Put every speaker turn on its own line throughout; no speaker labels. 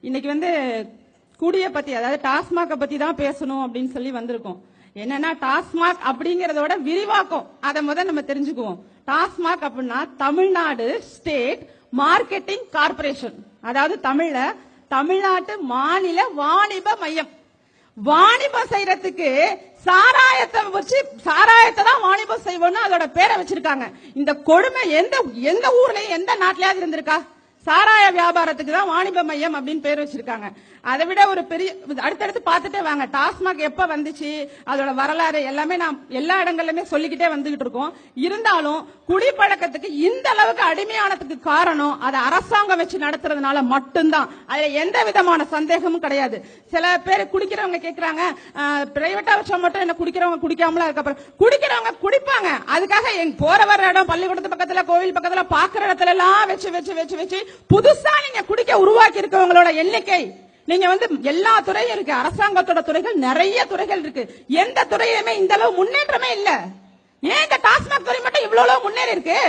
இன்னைக்கு வந்து கூடிய பத்தி, அதாவது டாஸ்மாக் பத்தி தான் பேசணும் அப்படின்னு சொல்லி வந்திருக்கோம். என்னன்னா டாஸ்மாக் அப்படிங்கறதோட விரிவாக்கம், அதை முதல்ல நம்ம தெரிஞ்சுக்குவோம். டாஸ்மாக் அப்படின்னா தமிழ்நாடு ஸ்டேட் மார்க்கெட்டிங் கார்பரேஷன், அதாவது தமிழ்நாட்டு மாநில வாணிப மையம். வாணிபம் செய்யறதுக்கு சாராயத்தை தான் வாணிபம் செய்வோம்னு அதோட பேரை வச்சிருக்காங்க. இந்த கொடுமை எந்த ஊர்லயும் எந்த நாட்டிலயாவது இருந்திருக்கா? சாராய வியாபாரத்துக்கு தான் வாணிப மையம் அப்படின்னு பேர் வச்சிருக்காங்க. அதை விட ஒரு பெரிய அடுத்தடுத்து பார்த்துட்டே வாங்க. டாஸ்மாக் எப்ப வந்துச்சு, அதோட வரலாறு எல்லாமே நாம் எல்லா இடங்கள்லயுமே சொல்லிக்கிட்டே வந்துகிட்டு இருக்கோம். இருந்தாலும் குடிப்பழக்கத்துக்கு இந்த அளவுக்கு அடிமையானதுக்கு காரணம் அதை அரசாங்கம் வச்சு நடத்துறதுனால மட்டும்தான். அதுல எந்த விதமான சந்தேகமும் கிடையாது. சில பேர் குடிக்கிறவங்க கேட்கிறாங்க, பிரைவேட்டா வச்சா மட்டும் என்ன குடிக்கிறவங்க குடிக்காமலா இருக்க? குடிக்கிறவங்க குடிப்பாங்க. அதுக்காக போற வர இடம், பள்ளிக்கூடத்து பக்கத்துல, கோவில் பக்கத்துல, பாக்குற இடத்துல எல்லாம் வச்சு வச்சு வச்சு வச்சு புதுசா நீங்க குடிக்க உருவாக்கி இருக்கவங்களோட எண்ணிக்கை, நீங்க வந்து எல்லா துறையும் இருக்கு. அரசாங்கத்தோட துறைகள் நிறைய துறைகள் இருக்கு. எந்த துறையுமே இந்த அளவு முன்னேற்றமே இல்ல. ஏன் இந்த டாஸ்மாக் துறை மட்டும் இவ்வளவு முன்னேறி இருக்கு?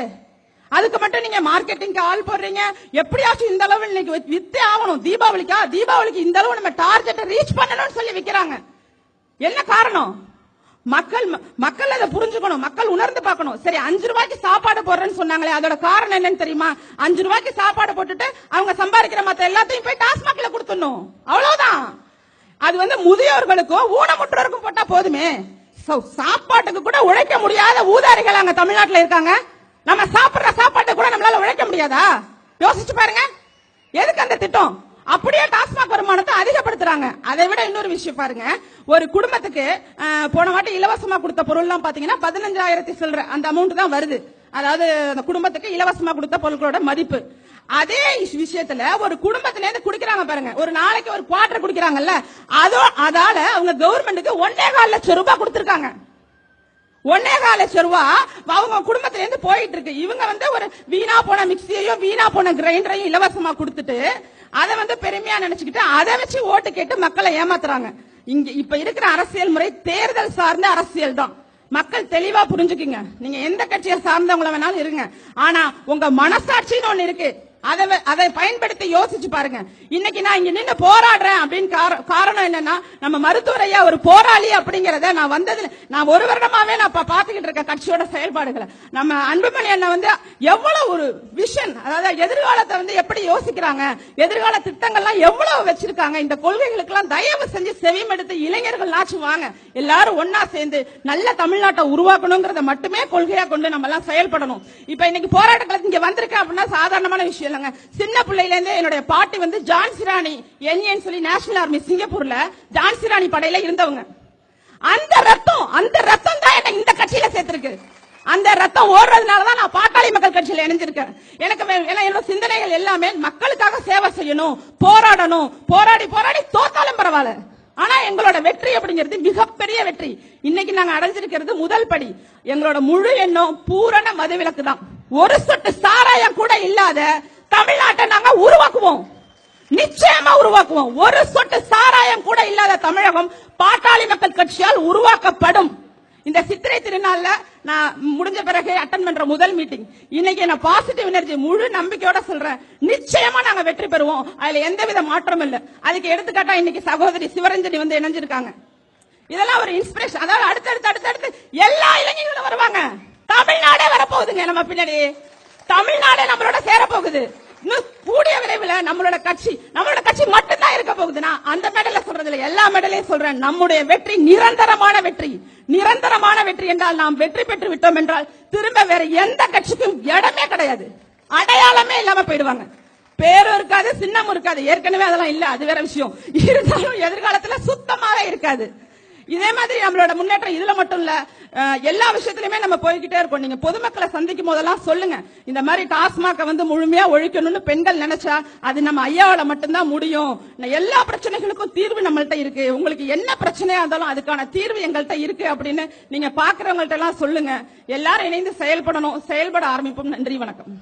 அதுக்கு மட்டும் நீங்க மார்க்கெட்டிங் ஆள் போடுறீங்க. எப்படியாச்சும் இந்த அளவு இன்னைக்கு வித்தே ஆகணும். தீபாவளிக்கு இந்த அளவு நம்ம டார்கெட்டை ரீச் பண்ணணும்னு சொல்லி விக்கிறாங்க. என்ன காரணம்? மக்கள் அதை புரிஞ்சுக்கணும், மக்கள் உணர்ந்து பார்க்கணும். சரி, 5 ரூபாய்க்கு சாப்பாடு போடுறேன்னு சொன்னாங்களே, அதோட காரணம் என்னன்னு தெரியுமா? 5 ரூபாய்க்கு சாப்பாடு போட்டுட்டு அவங்க சம்பாதிக்கிற மத்த எல்லாத்தையும் போய் டாஸ்மாக்ல கொடுத்துடணும், அவ்வளவுதான். அது வந்து முதியோர்களுக்கும் ஊனமுற்றோருக்கும் போட்டா போதுமே. சாப்பாட்டுக்கு கூட உழைக்க முடியாத ஊதாரிகள் அங்க தமிழ்நாட்டில் இருக்காங்க. நம்ம சாப்பிடுற சாப்பாட்டை கூட நம்மளால உழைக்க முடியாதா? யோசிச்சு பாருங்க. எதுக்கு அந்த திட்டம்? அப்படியே டாஸ்மாக் வருமானத்தை அதிகப்படுத்துறாங்க. அதை விட இன்னொரு விஷயம் பாருங்க, ஒரு குடும்பத்துக்கு போன வாட்டி இலவசமா கொடுத்த பொருள் எல்லாம் பாத்தீங்கன்னா 15,000 சில்லற அந்த அமௌண்ட் தான் வருது. அதாவது அந்த குடும்பத்துக்கு இலவசமா கொடுத்த பொருட்களோட மதிப்பு. அதே விஷயத்துல ஒரு குடும்பத்துல இருந்து குடிக்கிறாங்க பாருங்க, ஒரு நாளைக்கு ஒரு குவார்டர் குடிக்கிறாங்கல்ல, அதால அவங்க கவர்மெண்ட்டுக்கு 1.25 லட்சம் ரூபாய் கொடுத்திருக்காங்க. 1.25 லட்சம் ரூபாய் அவங்க குடும்பத்துல இருந்து போயிட்டு இருக்கு. இவங்க வந்து ஒரு வீணா போன மிக்சியையும் வீணா போன கிரைண்டரையும் இலவசமா கொடுத்துட்டு அதை வந்து பெருமையா நினைச்சுக்கிட்டு அதை வச்சு ஓட்டு கேட்டு மக்களை ஏமாத்துறாங்க. இங்க இப்ப இருக்கிற அரசியல் முறை தேர்தல் சார்ந்த அரசியல் தான். மக்கள் தெளிவா புரிஞ்சுக்குங்க. நீங்க எந்த கட்சியை சார்ந்தவங்கள வேணாலும் இருங்க, ஆனா உங்க மனசாட்சின்னு ஒண்ணு இருக்கு, அதை பயன்படுத்தி யோசிச்சு பாருங்க. இன்னைக்கு நான் இங்க நின்று போராடுறேன் அப்படின்னு காரணம் என்னன்னா, நம்ம மருத்துவர் ஐயா ஒரு போராளி அப்படிங்கறத நான் வந்ததுல நான் ஒரு வருடமாவே நான் பாத்துக்கிட்டு இருக்க கட்சியோட செயல்பாடுகளை. நம்ம அன்புமணி அண்ணன் வந்து எவ்வளவு ஒரு விஷன், அதாவது எதிர்காலத்தை வந்து எப்படி யோசிக்கிறாங்க, எதிர்கால திட்டங்கள்லாம் எவ்வளவு வச்சிருக்காங்க. இந்த கொள்கைகளுக்கு எல்லாம் தயவு செஞ்சு செவிமடுத்து இளைஞர்கள் நாச்சு வாங்க, எல்லாரும் ஒன்னா சேர்ந்து நல்ல தமிழ்நாட்டை உருவாக்கணுங்கிறத மட்டுமே கொள்கையா கொண்டு நம்ம எல்லாம் செயல்படணும். இப்ப இன்னைக்கு போராட்டங்களுக்கு இங்க வந்திருக்கேன் அப்படின்னா சாதாரணமான விஷயம். சின்ன பிள்ளையில இருந்து என்னுடைய பாட்டி வந்து ஜான்சி ராணி என்ஏன்னு சொல்லி நேஷனல் ஆர்மி சிங்கப்பூர்ல ஜான்சி ராணி படையில இருந்தவங்க. அந்த ரத்தம் தான் என்ன இந்த கட்சியில சேர்த்திருக்கு. அந்த ரத்தம் ஓடுறதுனாலதான் நான் பாட்டாளி மக்கள் கட்சியில இணைஞ்சிருக்கேன். என்னோட சிந்தனைகள் எல்லாமே மக்களுக்காக சேவை செய்யணும், போராடணும். போராடி தோத்தாலும் பரவாயில்ல, ஆனா எங்களோட வெற்றி அப்படிங்கிறது மிகப்பெரிய வெற்றி. இன்னைக்கு நாங்க அடைஞ்சிருக்கிறது முதல் படி. எங்களோட முழு எண்ணம் பூரண மதுவிலக்கு தான். ஒரு சொட்டு சாராயம் கூட இல்லாத தமிழ்நாட்டை நாங்க உருவாக்குவோம், நிச்சயமா உருவாக்குவோம். ஒரு சொட்டு சாராயம் கூட இல்லாத தமிழகம் பாட்டாளி மக்கள் கட்சியால் உருவாக்கப்படும். இந்த சித்திரை திருநாள்ல நான் முடிஞ்ச பிறகு அட்டன் பண்ற முதல் மீட்டிங். இன்னைக்கு நான் பாசிட்டிவ் எனர்ஜி முழு நம்பிக்கையோட சொல்றேன், நிச்சயமா நாங்க வெற்றி பெறுவோம். அதுல எந்தவித மாற்றம் இல்ல. அதுக்கு எடுத்துக்காட்டா இன்னைக்கு சகோதரி சிவரஞ்சனி வந்து இணைஞ்சிருக்காங்க. இதெல்லாம் ஒரு இன்ஸ்பிரேஷன். அதாவது அடுத்தடுத்து எல்லா இளைஞர்களும் வருவாங்க. தமிழ்நாடே வரப்போகுதுங்க நம்ம பின்னாடி. தமிழ்நாடே நம்மளோட சேரப்போகுது. இன்னும் கூடிய விரைவில் நம்மளோட கட்சி மட்டும்தான் இருக்க போகுதுன்னா அந்த மெடல சொல்றதுல எல்லா மெடலையும் சொல்றேன். நம்முடைய வெற்றி நிரந்தரமான வெற்றி என்றால் நாம் வெற்றி பெற்று விட்டோம் என்றால் திரும்ப வேற எந்த கட்சிக்கும் இடமே கிடையாது. அடையாளமே இல்லாம போயிடுவாங்க. பேரும் இருக்காது, சின்னமும் இருக்காது. ஏற்கனவே அதெல்லாம் இல்ல, அது வேற விஷயம். இருந்தாலும் எதிர்காலத்துல சுத்தமாவே இருக்காது. இதே மாதிரி நம்மளோட முன்னேற்றம் இதுல மட்டும் இல்ல, எல்லா விஷயத்திலுமே நம்ம போய்கிட்டே இருக்கோம். நீங்க பொதுமக்களை சந்திக்கும் போதெல்லாம் சொல்லுங்க, இந்த மாதிரி டாஸ்மாக வந்து முழுமையா ஒழிக்கணும்னு பெண்கள் நினைச்சா அது நம்ம ஐயாவால மட்டும்தான் முடியும். எல்லா பிரச்சனைகளுக்கும் தீர்வு நம்மள்ட்ட இருக்கு. உங்களுக்கு என்ன பிரச்சனையா இருந்தாலும் அதுக்கான தீர்வு எங்கள்கிட்ட இருக்கு அப்படின்னு நீங்க பாக்குறவங்கள்ட்ட எல்லாம் சொல்லுங்க. எல்லாரும் இணைந்து செயல்பட ஆரம்பிப்போம். நன்றி, வணக்கம்.